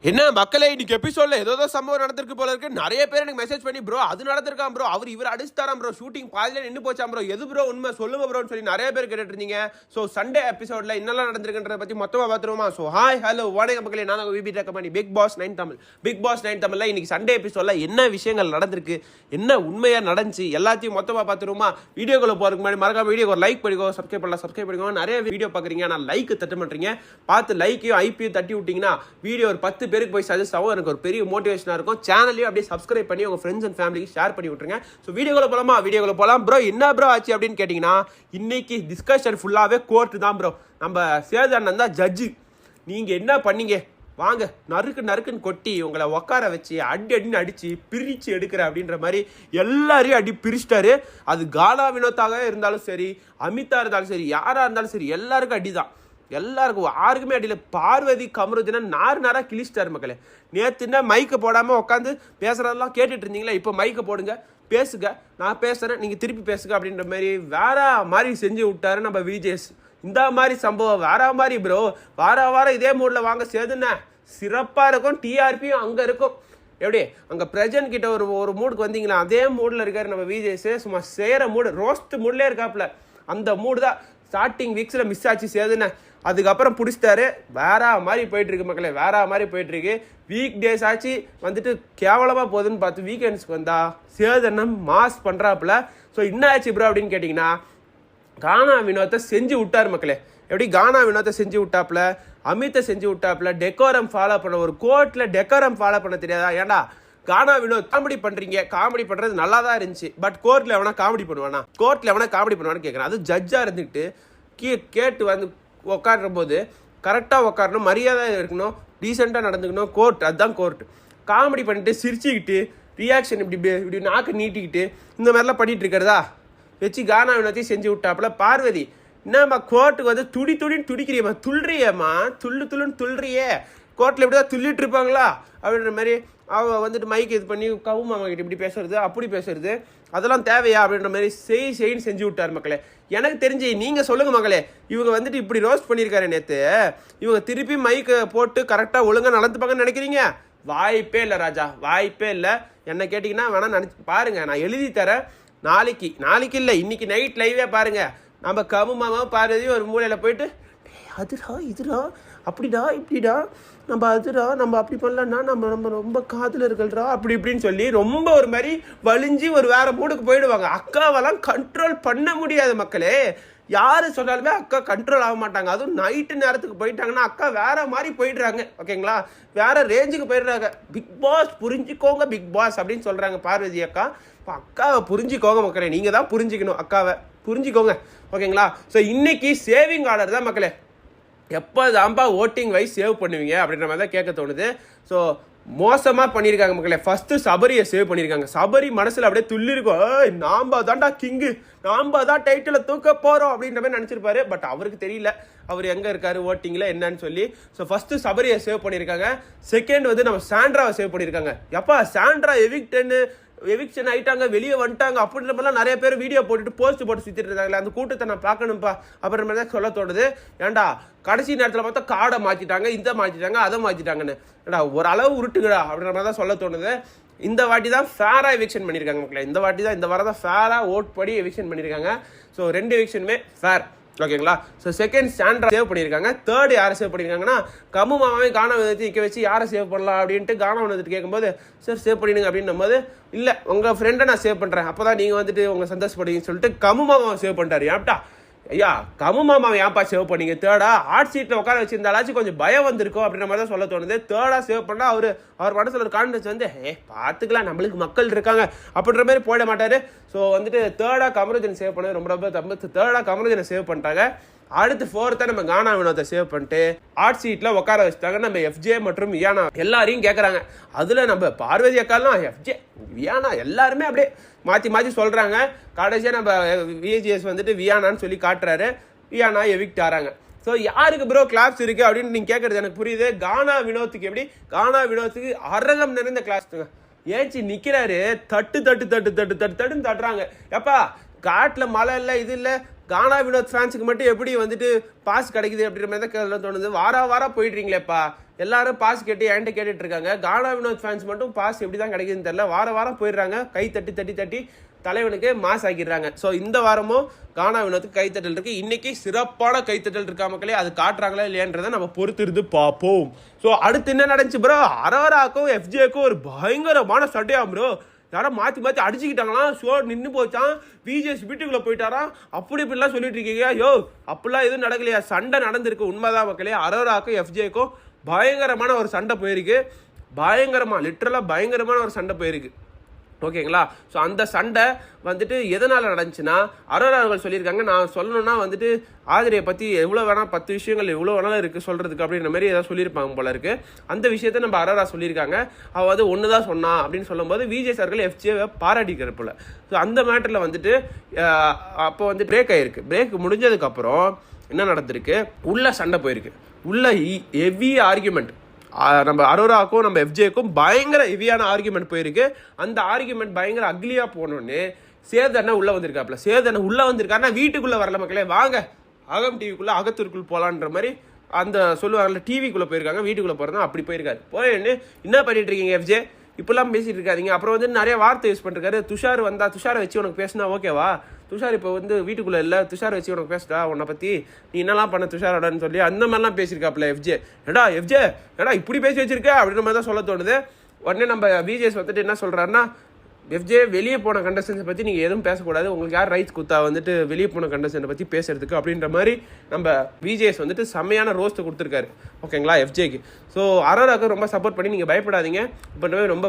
என்ன மக்களே, இன்னைக்கு எபிசோட்ல ஏதோ சம்பவம் நடந்திருக்கு போல இருக்கு. நிறைய பேர் எனக்கு மெசேஜ் பண்ணி ப்ரோ அது நடந்திருக்கான் ப்ரோ, இவர் அடிச்சுட்டாராம் ப்ரோ, ஷூட்டிங் பாதியில நின்று போச்சாம் ப்ரோ, எது ப்ரோ உண்மை சொல்லுங்க ப்ரோன்னு சொல்லி நிறைய பேர் கேட்டுட்டு இருந்தீங்க. ஸோ சண்டே எபிசோட்ல என்னெல்லாம் நடந்திருக்குன்றத பத்தி மொத்தமாக பார்த்துருவோமா? ஸோ ஹாய் ஹலோ வணக்கம் மக்களே, நான் விபி டக்கமணி Bigg Boss 9 Tamil. Bigg Boss 9 தமிழ்ல இன்னைக்கு சண்டே எபிசோட்ல என்ன விஷயங்கள் நடந்திருக்கு, என்ன உண்மையா நடந்துச்சு எல்லாத்தையும் மொத்தமாக பார்த்துருவோமா? வீடியோக்குள்ள போறதுக்கு முன்னாடி மறக்காம வீடியோ ஒரு லைக் பண்ணிக்கோ, சப்ஸ்கிரைப் பண்ணிக்கோ. நிறைய வீடியோ பார்க்குறீங்க, நான் லைக் தட்ட மாட்டீங்க. பார்த்து லைக்கையும் ஐபியும் தட்டி விட்டீங்கன்னா வீடியோ ஒரு 10 பேருக்கு போய் சஜஸ்ட் ஆகும், எனக்கு ஒரு பெரிய மோட்டிவேஷனா இருக்கும். சேனலையும் அப்படியே சப்ஸ்கிரைப் பண்ணி உங்க ஃப்ரெண்ட்ஸ் அண்ட் ஃபேமிலிக்கு ஷேர் பண்ணி விட்டுருங்க. ஸோ வீடியோக்குள்ள போலாம். ப்ரோ என்ன ப்ரோ ஆச்சு அப்படின்னு கேட்டீங்கன்னா, இன்னைக்கு டிஸ்கஷன் ஃபுல்லாவே கோர்ட் தான் ப்ரோ. நம்ம சேதன் தான் ஜட்ஜு. நீங்க என்ன பண்ணீங்க, வாங்க நறுக்குன்னு கொட்டி உங்களை உட்கார வச்சு அடின்னு அடிச்சு பிரிச்சு எடுக்கிற அப்படின்ற மாதிரி எல்லாரையும் அடி பிரிச்சிட்டாரு. அது கானா வினோத்தாக இருந்தாலும் சரி, அமிதா இருந்தாலும் சரி, யாரா இருந்தாலும் சரி, எல்லாருக்கும் அடிதான். எல்லாருக்கும் யாருக்குமே அடியில். பார்வதி கமருதினா நாரா கிழிச்சிட்டாரு மக்களே. நேற்றுன்னா மைக்கை போடாமல் உட்காந்து பேசுகிறதெல்லாம் கேட்டுட்டு இருந்தீங்களா, இப்போ மைக்கை போடுங்க, பேசுங்க, நான் பேசுகிறேன், நீங்கள் திருப்பி பேசுங்க அப்படின்ற மாதிரி வேற மாதிரி செஞ்சு விட்டாரு நம்ம விஜேஸ். இந்த மாதிரி சம்பவம் வேற மாதிரி ப்ரோ. வாரம் இதே மூடில் வாங்க சேதுன்னா சிறப்பாக இருக்கும், டிஆர்பியும் அங்கே இருக்கும். எப்படி அங்கே பிரஜன் கிட்ட ஒரு மூடுக்கு வந்தீங்களா, அதே மூடில் இருக்காரு நம்ம விஜேஸ். சும்மா செய்கிற மூடு, ரோஸ்ட் மூட்லேயே இருக்காப்புல. அந்த மூடு தான் ஸ்டார்டிங் வீக்ஸில் மிஸ் ஆச்சு சேதுன்னு. அதுக்கப்புறம் பிடிச்சிட்டாரு. வேற மாதிரி போயிட்டு இருக்கு மக்களே, வேற மாதிரி போயிட்டு இருக்கு. வீக் டேஸ் ஆச்சு வந்துட்டு கேவலமாக போகுதுன்னு பார்த்து வீக்கெண்ட்ஸ்க்கு வந்தா சேதனம் மாஸ் பண்ணுறாப்புல. ஸோ என்ன ஆச்சு ப்ரோ அப்படின்னு கேட்டிங்கன்னா, கானா வினோத்தை செஞ்சு விட்டார் மக்களே. எப்படி கானா வினோத்தை செஞ்சு விட்டாப்புல, அமித்தை செஞ்சு விட்டாப்புல. டெக்கோரம் ஃபாலோ பண்ண, ஒரு கோர்ட்டில் டெக்கோரம் ஃபாலோ பண்ண தெரியாதா? ஏன்டா கானா வினோத் காமெடி பண்றீங்க, காமெடி பண்றது நல்லா தான் இருந்துச்சு, பட் கோர்ட்ல எவனா காமெடி பண்ணுவானா? கோர்ட்ல எவனா காமெடி பண்ணுவான்னு கேட்கறேன். அது ஜட்ஜா இருந்துட்டு கேட்டு வந்து உட்காடுற போது கரெக்டாக உட்காரணும், மரியாதை இருக்கணும், டீசெண்டாக நடந்துக்கணும். கோர்ட் அதுதான் கோர்ட். காமெடி பண்ணிட்டு சிரிச்சுக்கிட்டு ரியாக்ஷன் இப்படி நாக்கு நீட்டிக்கிட்டு இந்த மாதிரிலாம் பண்ணிட்டு இருக்கிறதா வச்சு கானா வினோத்தையும் செஞ்சு விட்டாப்புல. பார்வதி என்னம்மா கோர்ட்டுக்கு வந்து துடின்னு துடிக்கிறியம்மா, துள்றியம்மா, துள்ளுன்னு துள்றியே, கோர்ட்டில் இப்படி தான் துள்ளிட்டு இருப்பாங்களா அப்படின்ற மாதிரி அவள் வந்துட்டு மைக் இது பண்ணி கவுமாமா கிட்ட இப்படி பேசுறது அப்படி பேசுறது, அதெல்லாம் தேவையா அப்படின்ற மாதிரி செய்ன்னு செஞ்சு விட்டார் மக்களே. எனக்கு தெரிஞ்சு நீங்கள் சொல்லுங்கள் மக்களே, இவங்க வந்துட்டு இப்படி ரோஸ்ட் பண்ணியிருக்காரு நேற்று, இவங்க திருப்பி மைக்கை போட்டு கரெக்டாக ஒழுங்காக நடந்துப்பாங்கன்னு நினைக்கிறீங்க? வாய்ப்பே இல்லை ராஜா, வாய்ப்பே இல்லை. என்ன கேட்டிங்கன்னா வேணா நினச்சி பாருங்கள், நான் எழுதி தரேன். நாளைக்கு இல்லை, இன்னைக்கு நைட் லைவே பாருங்கள். நம்ம கவுமாமாவும் பார்வதியும் ஒரு மூலையில் போயிட்டு அதுடா இதுடா அப்படிடா இப்படிடா, நம்ம அதுடா நம்ம அப்படி பண்ணலன்னா நம்ம ரொம்ப காதலர்கள்டா அப்படி இப்படின்னு சொல்லி ரொம்ப ஒரு மாதிரி வலிஞ்சு ஒரு வேற மூடுக்கு போயிடுவாங்க. அக்காவெல்லாம் கண்ட்ரோல் பண்ண முடியாது மக்களே. யாரு சொன்னாலுமே அக்கா கண்ட்ரோல் ஆக மாட்டாங்க. அதுவும் நைட்டு நேரத்துக்கு போயிட்டாங்கன்னா அக்கா வேற மாதிரி போயிடுறாங்க. ஓகேங்களா, வேற ரேஞ்சுக்கு போயிடுறாங்க. பிக் பாஸ் புரிஞ்சுக்கோங்க பிக் பாஸ் அப்படின்னு சொல்றாங்க பார்வதி அக்கா. அக்காவை புரிஞ்சுக்கோங்க மக்களே, நீங்க தான் புரிஞ்சுக்கணும், அக்காவை புரிஞ்சுக்கோங்க. ஓகேங்களா, ஸோ இன்னைக்கு சேவிங் ஆர்டர் தான் மக்களே. எப்போ தான்ப்பா ஓட்டிங் வைஸ் சேவ் பண்ணுவீங்க அப்படின்ற மாதிரி தான் கேட்க தோணுது. ஸோ மோசமாக பண்ணியிருக்காங்க மக்களே. ஃபஸ்ட்டு சபரியை சேவ் பண்ணியிருக்காங்க. சபரி மனசில் அப்படியே துள்ளிருக்கும், நாம தான்டா கிங்கு, நாம தான் டைட்டில் தூக்க போகிறோம் அப்படின்ற மாதிரி நினச்சிருப்பாரு. பட் அவருக்கு தெரியல அவர் எங்கே இருக்காரு ஓட்டிங்கில் என்னன்னு சொல்லி. ஸோ ஃபஸ்ட்டு சபரியை சேவ் பண்ணியிருக்காங்க. செகண்ட் வந்து நம்ம சாண்ட்ராவை சேவ் பண்ணியிருக்காங்க. எப்பா சாண்ட்ரா எவிக்ஷன் ஆயிட்டாங்க, வெளியே வந்துட்டாங்க அப்படின்ற மாதிரிலாம் நிறைய பேர் வீடியோ போட்டுட்டு போஸ்ட் போட்டு சுற்றிட்டு இருந்தாங்களே, அந்த கூட்டத்தை நான் பார்க்கணும்ப்பா அப்படின்ற மாதிரி தான் சொல்ல தோணுது. ஏன்டா கடைசி நேரத்தில் பார்த்தா காடை மாற்றிட்டாங்க, அதை மாற்றிட்டாங்கன்னு, ஏடா ஒரு அளவு உருட்டுங்கடா அப்படின்ற மாதிரி தான் சொல்ல தோணுது. இந்த வாட்டி தான் ஃபேராக எவிக்ஷன் பண்ணியிருக்காங்க மக்களே. இந்த வாரம் தான் ஃபேராக ஓட் படி எவிக்ஷன் பண்ணியிருக்காங்க. ஸோ 2 எவிக்ஷனுமே ஃபேர். ஓகேங்களா, ஸோ செகண்ட் சாண்ட்ரா சேவ் பண்ணியிருக்காங்க. தேர்ட் யாரை சேவ் பண்ணியிருக்காங்கன்னா, கம்மு மாமாவே கானா வினோத்தை நிற்க வச்சு யாரை சேவ் பண்ணலாம் அப்படின்ட்டு கானா வினோத்தை கேட்கும்போது சார் சேவ் பண்ணிடுங்க அப்படின்னும் போது, இல்லை உங்கள் ஃப்ரெண்டை நான் சேவ் பண்ணுறேன், அப்போ தான் நீங்கள் வந்துட்டு உங்களை சந்தோஷப்படுவீங்கன்னு சொல்லிட்டு கம்மு மாமாவை சேவ் பண்ணிட்டாரு. ஏன்ட்டா ஐயா கம்மு மாமாவை ஏன்ப்பா சேவ் பண்ணீங்க? தேர்டா ஹாட் சீட்டில் உட்கார வச்சிருந்தாலாச்சும் கொஞ்சம் பயம் வந்திருக்கும் அப்படின்ற மாதிரி தான் சொல்ல தோணுது. தேர்டாக சேவ் பண்ணால் அவர் மனசில் ஒரு கான்ஃபிடன்ஸ் வந்து பார்த்துக்கலாம் நம்மளுக்கு மக்கள் இருக்காங்க அப்படின்ற மாதிரி போயிட மாட்டார். ஸோ வந்துட்டு தேர்டாக கமருதீனை சேவ் பண்ணது ரொம்ப தேர்டாக கமருதீனை சேவ் பண்ணிட்டாங்க. அடுத்து ஃபோர்த்தாக நம்ம கானா வினோத்தை சேவ் பண்ணிட்டு ஹாட் சீட்டில் உட்கார வச்சுட்டாங்க. நம்ம எஃப்ஜே மற்றும் வியானா எல்லாரையும் கேட்குறாங்க. அதில் நம்ம பார்வதி அக்காலாம் எஃப்ஜே வியானா எல்லாருமே அப்படியே மாற்றி சொல்கிறாங்க. கடைசியாக நம்ம விஜிஎஸ் வந்துட்டு வியானான்னு சொல்லி காட்டுறாரு. வியானா எவிக்ட் ஆகிறாங்க. ஸோ யாருக்கு ப்ரோ கிளாப்ஸ் இருக்குது அப்படின்னு நீங்கள் கேட்குறது எனக்கு புரியுது. கானா வினோத்துக்கு எப்படி, கானா வினோத்துக்கு அரகம் நிறைந்த கிளாப்ஸுங்க. ஏச்சி நிற்கிறாரு, தட்டுன்னு தட்டுறாங்க. எப்பா காட்டில் மழை இல்லை, இது இல்லை, கானா வினோத் ஃபேன்ஸுக்கு மட்டும் எப்படி வந்துட்டு பாஸ் கிடைக்குது அப்படின்ற மாதிரி தான் தோணுது. வாரம் போயிடுறீங்களேப்பா, எல்லாரும் பாஸ் கேட்டு என்கிட்ட கேட்டுட்டு இருக்காங்க. கானா வினோத் ஃபேன்ஸ் மட்டும் பாஸ் எப்படி தான் கிடைக்குதுன்னு தெரியல. வாரம் போயிடுறாங்க, கை தட்டி தலைவனுக்கு மாஸ் ஆக்கிடுறாங்க. ஸோ இந்த வாரமும் கானா வினோத்துக்கு கைத்தட்டல் இருக்கு. இன்னைக்கு சிறப்பான கைத்தட்டல் இருக்கா மக்களே, அது காட்டுறாங்களா இல்லையான்றதை நம்ம பொறுத்திருந்து பார்ப்போம். ஸோ அடுத்து என்ன நடந்துச்சு ப்ரோ, அரவராக்கும் எஃப்ஜேக்கும் ஒரு பயங்கரமான சட்டையா ப்ரோ, யாரும் மாற்றி அடிச்சுக்கிட்டாங்களாம். ஷோ நின்று போச்சான், விஜேஎஸ் வீட்டுக்குள்ளே போயிட்டாராம், அப்படி இப்படிலாம் சொல்லிட்டு இருக்கீங்க. யோ அப்படிலாம் எதுவும் நடக்கலையா, சண்டை நடந்திருக்கு, உண்மைதான் மக்களே. அரவராக்கும் எஃப்ஜேக்கும் பயங்கரமான ஒரு சண்டை போயிருக்கு, லிட்டரலாக பயங்கரமான ஒரு சண்டை போயிருக்கு. ஓகேங்களா. ஸோ அந்த சண்டை வந்துட்டு எதனால் நடந்துச்சுன்னா, அரோரா அவர்கள் சொல்லியிருக்காங்க, நான் சொல்லணும்னா வந்துட்டு ஆதிரியை பற்றி எவ்வளோ வேணால் 10 விஷயங்கள் எவ்வளோ வேணாலும் இருக்குது சொல்கிறதுக்கு அப்படின்ற மாதிரி ஏதாவது சொல்லியிருப்பாங்க போல இருக்குது. அந்த விஷயத்த நம்ம அரோரா சொல்லியிருக்காங்க. அவள் வந்து ஒன்று தான் சொன்னா அப்படின்னு சொல்லும்போது விஜய் சார்கள் எஃப்ஜேவை பாராட்டிக்கிற போல. ஸோ அந்த மேட்டரில் வந்துட்டு அப்போ வந்து பிரேக் ஆகிருக்கு. பிரேக் முடிஞ்சதுக்கப்புறம் என்ன நடந்திருக்கு, உள்ள சண்டை போயிருக்கு, உள்ள ஹெவி ஆர்கியூமெண்ட். நம்ம அரோராக்கும் நம்ம எஃப்ஜேக்கும் பயங்கர ஹெவியான ஆர்கியூமெண்ட் போயிருக்கு. அந்த ஆர்கியூமெண்ட் பயங்கர அக்லியாக போனோன்னு சேதண்ணா உள்ளே வந்திருக்காப்புல. சேதண்ணா உள்ளே வந்திருக்காருன்னா வீட்டுக்குள்ளே வரல மக்களே, வாங்க அகம் டிவிக்குள்ளே அகத்திற்குள் போகலான்ற மாதிரி அந்த சொல்லுவாங்கல்ல, டிவிக்குள்ளே போயிருக்காங்க, வீட்டுக்குள்ளே போகிறதா அப்படி போயிருக்காரு. போயின்னு என்ன பண்ணிட்டு இருக்கீங்க எஃப்ஜே, இப்பெல்லாம் பேசிட்டு இருக்காதிங்க. அப்புறம் வந்து நிறைய வார்த்தை யூஸ் பண்ணிருக்காரு. துஷார் வந்தா, துஷாரை வச்சு உனக்கு பேசினா ஓகேவா, துஷார் இப்போ வந்து வீட்டுக்குள்ளே இல்லை, துஷார் வச்சு உனக்கு பேசுடா, உன்னை பற்றி நீ என்னெல்லாம் பண்ண துஷாரோடன்னு சொல்லி அந்த மாதிரிலாம் பேசியிருக்காப்புல எஃப்ஜே. ஏடா இப்படி பேசி வச்சிருக்க அப்படின்ற மாதிரி தான் சொல்ல தோணுது. உடனே நம்ம விஜேஎஸ் வந்துட்டு என்ன சொல்கிறாருன்னா, எஃப்ஜே வெளியே போன கண்டஸ்டன்ஸை பற்றி நீங்கள் எதுவும் பேசக்கூடாது, உங்களுக்கு யார் ரைட்ஸ் கொடுத்தா வந்துட்டு வெளியே போன கண்டஸ்டன்ஸை பற்றி பேசுறதுக்கு அப்படின்ற மாதிரி நம்ம விஜேஎஸ் வந்துட்டு செம்மையான ரோஸ்ட்டை கொடுத்துருக்காரு. ஓகேங்களா எஃப்ஜேக்கு. ஸோ அரோராவுக்கு ரொம்ப சப்போர்ட் பண்ணி நீங்கள் பயப்படாதீங்க இப்போ ரொம்ப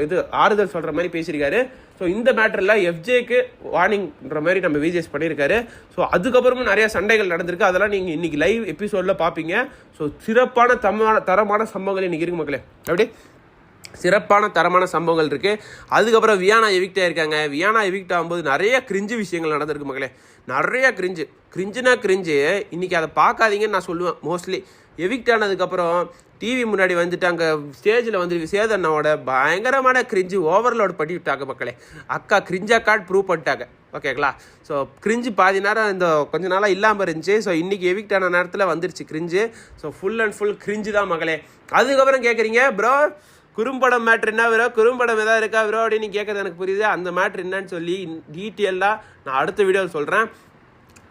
இது ஆறுதல் சொல்கிற மாதிரி பேசியிருக்காரு. ஸோ இந்த மேட்டரில் எஃப்ஜேக்கு வார்னிங்ன்ற மாதிரி நம்ம விஜேஎஸ் பண்ணியிருக்காரு. ஸோ அதுக்கப்புறமும் நிறைய சண்டைகள் நடந்திருக்கு, அதெல்லாம் நீங்கள் இன்றைக்கி லைவ் எபிசோடில் பார்ப்பீங்க. ஸோ சிறப்பான தரமான சம்பவங்கள் இன்றைக்கி இருக்கு மக்களே, அப்படி சிறப்பான தரமான சம்பவங்கள் இருக்குது. அதுக்கப்புறம் வியானா எவிக்ட் ஆகிருக்காங்க. வியானா எவிக்ட் ஆகும்போது நிறைய கிரிஞ்சு விஷயங்கள் நடந்திருக்கு மக்களே, நிறைய கிரிஞ்சுனா இன்றைக்கி அதை பார்க்காதீங்கன்னு நான் சொல்லுவேன். மோஸ்ட்லி எவிக்ட் ஆனதுக்கப்புறம் டிவி முன்னாடி வந்துட்டு அங்கே ஸ்டேஜில் வந்து சேதண்ணாவோட பயங்கரமான கிரிஞ்சு ஓவர்லோட் பண்ணி விட்டாங்க மக்களே. அக்கா கிரிஞ்சா கார்டு ப்ரூவ் பண்ணிட்டாங்க. ஓகேங்களா. ஸோ கிரிஞ்சு பாதி நேரம் இந்த கொஞ்ச நாளாக இல்லாமல் இருந்துச்சு. ஸோ இன்றைக்கி எவிக்ட் ஆன நேரத்தில் வந்துருச்சு cringe. So full and full cringe தான் மக்களே. அதுக்கப்புறம் கேட்குறீங்க ப்ரோ குறும்படம் மேட்ரு என்ன ப்ரோ, குறும்படம் எதாவது இருக்கா ப்ரோ அப்படின்னு கேட்குறது எனக்கு புரியுது. அந்த மேட்ரு என்னன்னு சொல்லி டீட்டெயிலாக நான் அடுத்த வீடியோவில் சொல்கிறேன்.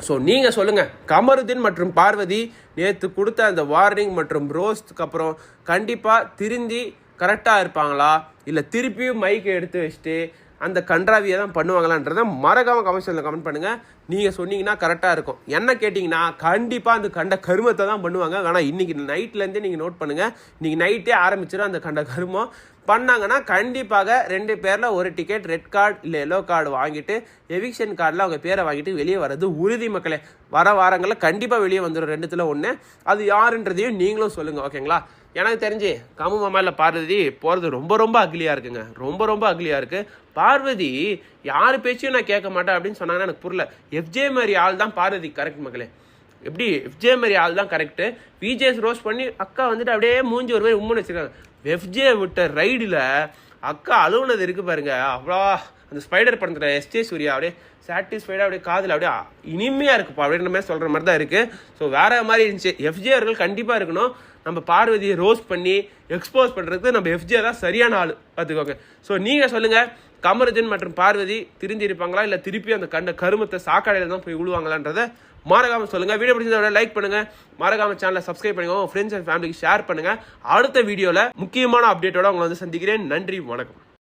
ஸோ நீங்கள் சொல்லுங்கள், கமருதீன் மற்றும் பார்வதி நேற்று கொடுத்த அந்த வார்னிங் மற்றும் ரோஸ்ட்டுக்கு அப்புறம் கண்டிப்பாக திருந்தி கரெக்டாக இருப்பாங்களா, இல்லை திருப்பியும் மைக்கை எடுத்து வச்சுட்டு அந்த கன்றாவியை தான் பண்ணுவாங்களான்றதை மறக்காமல் கமெண்ட்ஸில் கமெண்ட் பண்ணுங்கள். நீங்கள் சொன்னீங்கன்னா கரெக்டாக இருக்கும். என்ன கேட்டிங்கன்னா கண்டிப்பாக அந்த கண்ட கருமத்தை தான் பண்ணுவாங்க. வேணால் இன்றைக்கி நைட்லேருந்தே நீங்கள் நோட் பண்ணுங்கள், இன்றைக்கி நைட்டே ஆரம்பிச்சிடும் அந்த கண்ட கருமம். பண்ணாங்கன்னா கண்டிப்பாக 2 பேரில் ஒரு டிக்கெட் ரெட் கார்டு இல்லை எல்லோ கார்டு வாங்கிட்டு எவிக்ஷன் கார்டில் அவங்க பேரை வாங்கிட்டு வெளியே வர்றது உறுதி மக்களே. வர வாரங்களில் கண்டிப்பாக வெளியே வந்துடும் 2த்துல 1. அது யாருன்றதையும் நீங்களும் சொல்லுங்கள். ஓகேங்களா. எனக்கு தெரிஞ்சு கமு மாமா இல்லை பார்வதி போகிறது ரொம்ப அக்லியாக இருக்குங்க, ரொம்ப அக்லியாக இருக்குது. பார்வதி யார் பேச்சையும் நான் கேட்க மாட்டேன் அப்படின்னு சொன்னாங்கன்னா எனக்கு புரியல. எஃப்ஜே மாதிரி ஆள் தான் பார்வதி கரெக்ட் மக்களே. எப்படி எஃப்ஜே மாதிரி ஆள் தான் கரெக்டு. விஜேஎஸ் ரோஸ்ட் பண்ணி அக்கா வந்துட்டு அப்படியே மூஞ்சி ஒரு மாதிரி உம்முன்னு வச்சுருக்காங்க. எஃப்ஜே விட்ட ரைடில் அக்கா அழுவுனது இருக்குது பாருங்க, அவ்வளோ அந்த ஸ்பைடர் படத்தில் எஸ்ஜே சூர்யா அப்படியே சாட்டிஸ்ஃபைடாக அப்படியே காதில் அப்படியே இனிமையாக இருக்குப்பா அப்படின்ற மாதிரி சொல்கிற மாதிரி தான் இருக்குது. ஸோ வேறு மாதிரி இருந்துச்சு. எஃப்ஜே அவர்கள் கண்டிப்பாக இருக்கணும். நம்ம பார்வதியை ரோஸ்ட் பண்ணி எக்ஸ்போஸ் பண்ணுறதுக்கு நம்ம எஃப்ஜே தான் சரியான ஆள், பார்த்துக்கோங்க. ஸோ நீங்கள் சொல்லுங்கள், கமருதீன் மற்றும் பார்வதி திருந்தி இருப்பாங்களா, இல்லை திருப்பி அந்த கண்ட கருமத்தை சாக்காடையில் தான் போய் விழுவாங்களான்றதை மறக்காமல் சொல்லுங்கள். வீடியோ பிடிச்சதை லைக் பண்ணுங்கள், மறக்காமல் சேனலை சப்ஸ்கிரைப் பண்ணுங்க, உங்கள் ஃப்ரெண்ட்ஸ் அண்ட் ஃபேமிலிக்கு ஷேர் பண்ணுங்கள். அடுத்த வீடியோவில் முக்கியமான அப்டேட்டோட உங்களை வந்து சந்திக்கிறேன். நன்றி, வணக்கம்.